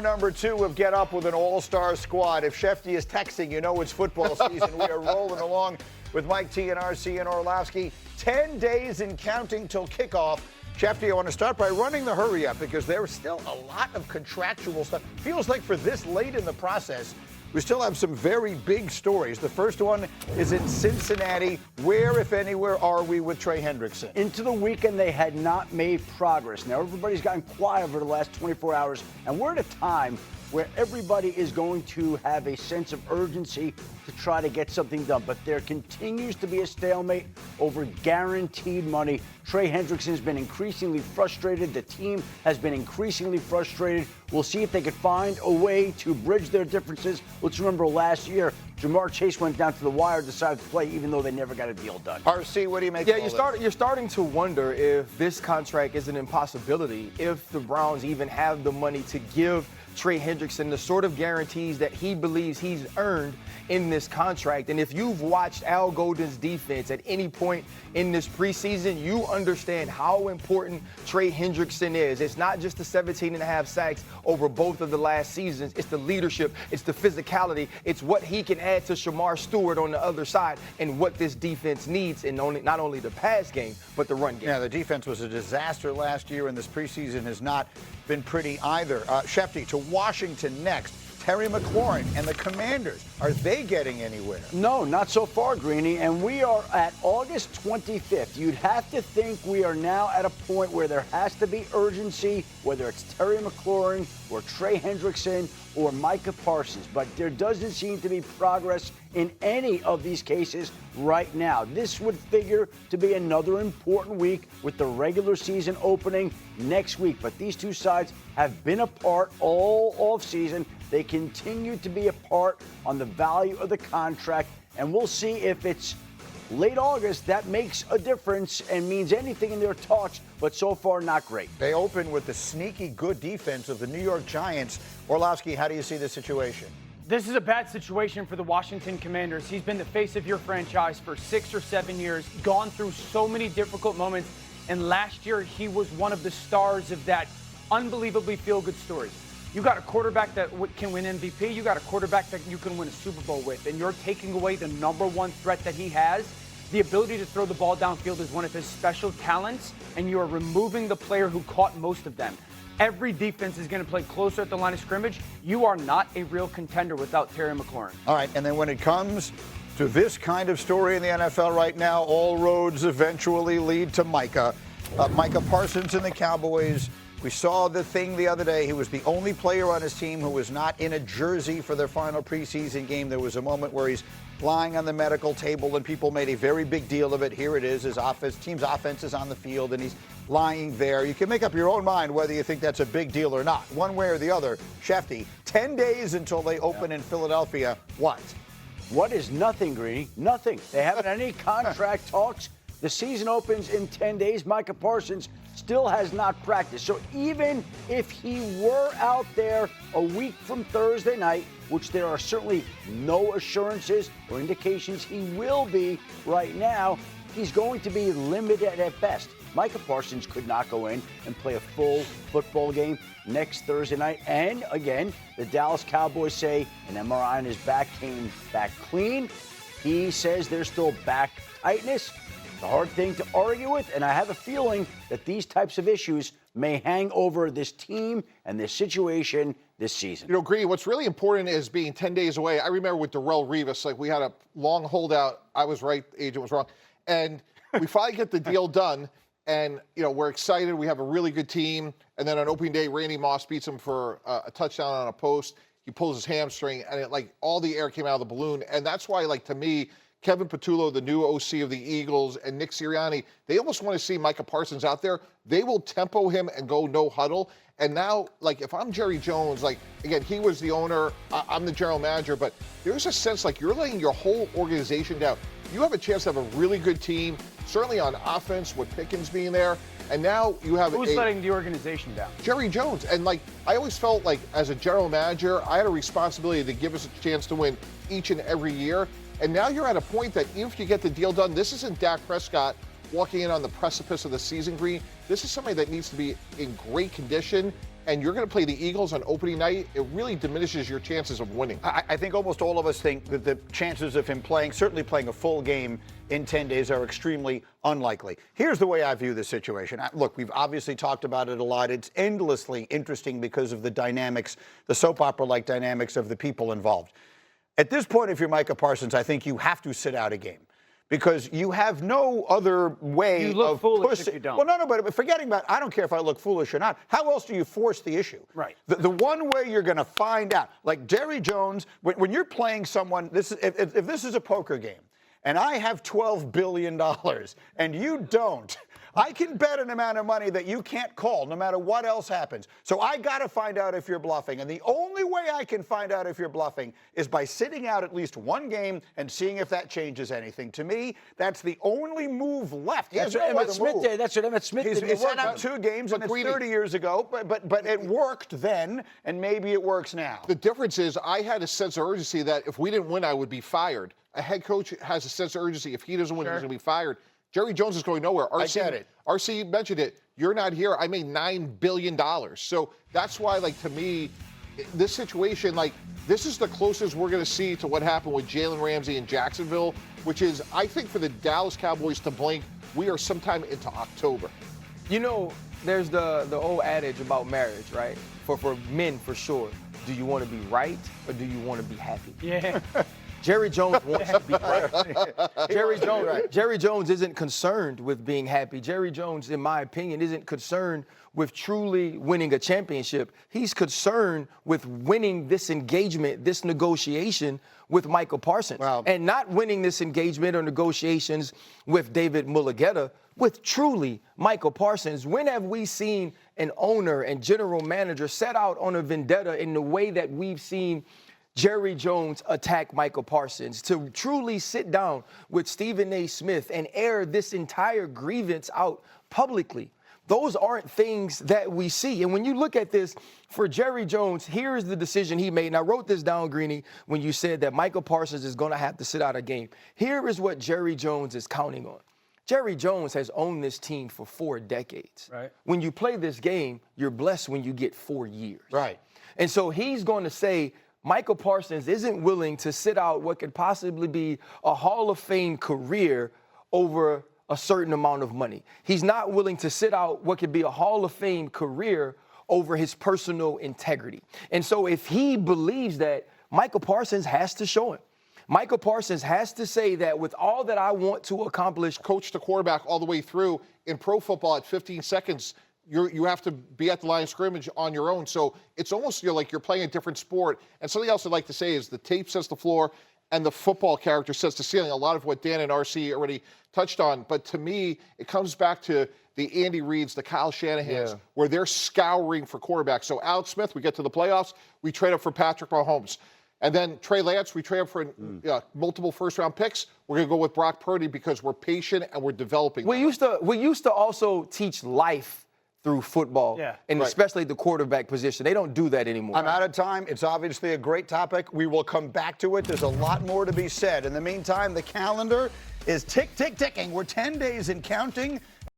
Hour number 2 of Get Up with an All-Star Squad. If Schefter is texting, you know it's football season. We are rolling along with Mike T and RC and Orlovsky. 10 days and counting till kickoff. Schefter, I want to start by running the hurry up because there's still a lot of contractual stuff. Feels like for this late in the process, we still have some very big stories. The first one is in Cincinnati. Where, if anywhere, are we with Trey Hendrickson? Into the weekend, they had not made progress. Now, everybody's gotten quiet over the last 24 hours, and we're at a time where everybody is going to have a sense of urgency to try to get something done. But there continues to be a stalemate over guaranteed money. Trey Hendrickson has been increasingly frustrated. The team has been increasingly frustrated. We'll see if they can find a way to bridge their differences. Let's remember last year, Jamar Chase went down to the wire, decided to play, even though they never got a deal done. RC, what do you make of all this? You're starting to wonder if this contract is an impossibility, if the Browns even have the money to give Trey Hendrickson the sort of guarantees that he believes he's earned in this contract. And if you've watched Al Golden's defense at any point in this preseason, you understand how important Trey Hendrickson is. It's not just the 17.5 sacks over both of the last seasons. It's the leadership. It's the physicality. It's what he can add to Shamar Stewart on the other side and what this defense needs in not only the pass game, but the run game. Yeah, the defense was a disaster last year, and this preseason has not been pretty either. Schefter, to Washington next. Terry McLaurin and the Commanders, are they getting anywhere? No, not so far, Greeny, and we are at August 25th. You'd have to think we are now at a point where there has to be urgency, whether it's Terry McLaurin or Trey Hendrickson or Micah Parsons, but there doesn't seem to be progress in any of these cases right now. This would figure to be another important week with the regular season opening next week, but these two sides have been apart all offseason. They continue to be apart on the value of the contract, and we'll see if it's late August that makes a difference and means anything in their talks, but so far not great. They open with the sneaky good defense of the New York Giants. Orlovsky, how do you see the situation? This is a bad situation for the Washington Commanders. He's been the face of your franchise for 6 or 7 years, gone through so many difficult moments, and last year he was one of the stars of that unbelievably feel-good story. You got a quarterback that can win MVP. You got a quarterback that you can win a Super Bowl with, and you're taking away the number one threat that he has. The ability to throw the ball downfield is one of his special talents, and you are removing the player who caught most of them. Every defense is going to play closer at the line of scrimmage. You are not a real contender without Terry McLaurin. All right, and then when it comes to this kind of story in the NFL right now, all roads eventually lead to Micah. Micah Parsons and the Cowboys. We saw the thing the other day. He was the only player on his team who was not in a jersey for their final preseason game. There was a moment where he's lying on the medical table, and people made a very big deal of it. Here it is. His team's offense is on the field, and he's lying there. You can make up your own mind whether you think that's a big deal or not, one way or the other. Schefter, 10 days until they open in Philadelphia. What is nothing, Greeny? Nothing. They haven't had any contract talks. The season opens in 10 days. Micah Parsons still has not practiced. So even if he were out there a week from Thursday night, which there are certainly no assurances or indications he will be right now, he's going to be limited at best. Micah Parsons could not go in and play a full football game next Thursday night. And again, the Dallas Cowboys say an MRI on his back came back clean. He says there's still back tightness. It's a hard thing to argue with, and I have a feeling that these types of issues may hang over this team and this situation this season. You know, Green, what's really important is being 10 days away. I remember with Darrelle Revis, like we had a long holdout. I was right, the agent was wrong. And we finally get the deal done, and, you know, we're excited. We have a really good team. And then on opening day, Randy Moss beats him for a touchdown on a post. He pulls his hamstring, and all the air came out of the balloon. And that's why, to me, Kevin Patullo, the new OC of the Eagles, and Nick Sirianni, they almost want to see Micah Parsons out there. They will tempo him and go no huddle. And now, if I'm Jerry Jones, again, he was the owner, I'm the general manager, but there's a sense you're laying your whole organization down. You have a chance to have a really good team, certainly on offense with Pickens being there. And now you have Who's letting the organization down? Jerry Jones. And I always felt as a general manager, I had a responsibility to give us a chance to win each and every year. And now you're at a point that even if you get the deal done, this isn't Dak Prescott walking in on the precipice of the season, Green. This is somebody that needs to be in great condition and you're going to play the Eagles on opening night, it really diminishes your chances of winning. I think almost all of us think that the chances of him certainly playing a full game in 10 days are extremely unlikely. Here's the way I view this situation. Look, we've obviously talked about it a lot. It's endlessly interesting because of the dynamics, the soap opera-like dynamics of the people involved. At this point, if you're Micah Parsons, I think you have to sit out a game, because you have no other way You look of foolish pushing. if you don't. Well, no, but forgetting about, I don't care if I look foolish or not. How else do you force the issue? Right. The one way you're going to find out, like Jerry Jones, when you're playing someone, if this is a poker game, and I have $12 billion, and you don't, I can bet an amount of money that you can't call no matter what else happens. So I got to find out if you're bluffing. And the only way I can find out if you're bluffing is by sitting out at least one game and seeing if that changes anything. To me, that's the only move left. That's what Emmett Smith did. That's what Emmett Smith did. He sat out 2 games, and it's 30 years ago, but it worked then, and maybe it works now. The difference is I had a sense of urgency that if we didn't win, I would be fired. A head coach has a sense of urgency. If he doesn't win, he's going to be fired. Jerry Jones is going nowhere. I get it. RC mentioned it. You're not here. I made $9 billion. So that's why, to me, this situation, this is the closest we're going to see to what happened with Jalen Ramsey in Jacksonville, which is, I think, for the Dallas Cowboys to blink, we are sometime into October. You know, there's the old adage about marriage, right? For men, for sure. Do you want to be right or do you want to be happy? Yeah. Jerry Jones wants to be right. Jerry Jones isn't concerned with being happy. Jerry Jones, in my opinion, isn't concerned with truly winning a championship. He's concerned with winning this engagement, this negotiation with Michael Parsons. Wow. And not winning this engagement or negotiations with David Mulligeta, with truly Michael Parsons. When have we seen an owner and general manager set out on a vendetta in the way that we've seen Jerry Jones attack Michael Parsons, to truly sit down with Stephen A. Smith and air this entire grievance out publicly? Those aren't things that we see. And when you look at this, for Jerry Jones, here's the decision he made. And I wrote this down, Greeny, when you said that Michael Parsons is going to have to sit out a game. Here is what Jerry Jones is counting on. Jerry Jones has owned this team for 4 decades. Right. When you play this game, you're blessed when you get 4 years. Right. And so he's going to say, Michael Parsons isn't willing to sit out what could possibly be a Hall of Fame career over a certain amount of money. He's not willing to sit out what could be a Hall of Fame career over his personal integrity. And so if he believes that, Michael Parsons has to show him. Michael Parsons has to say that with all that I want to accomplish. Coach the quarterback all the way through. In pro football, at 15 seconds, you have to be at the line of scrimmage on your own. So it's almost like you're playing a different sport. And something else I'd like to say is the tape sets the floor and the football character sets the ceiling. A lot of what Dan and RC already touched on. But to me, it comes back to the Andy Reids, the Kyle Shanahans, where they're scouring for quarterbacks. So Alex Smith, we get to the playoffs, we trade up for Patrick Mahomes. And then Trey Lance, we trade up for multiple first-round picks. We're going to go with Brock Purdy because we're patient and we're developing. We used to also teach life through football, and especially the quarterback position. They don't do that anymore. I'm out of time. It's obviously a great topic. We will come back to it. There's a lot more to be said. In the meantime, the calendar is ticking. We're 10 days and counting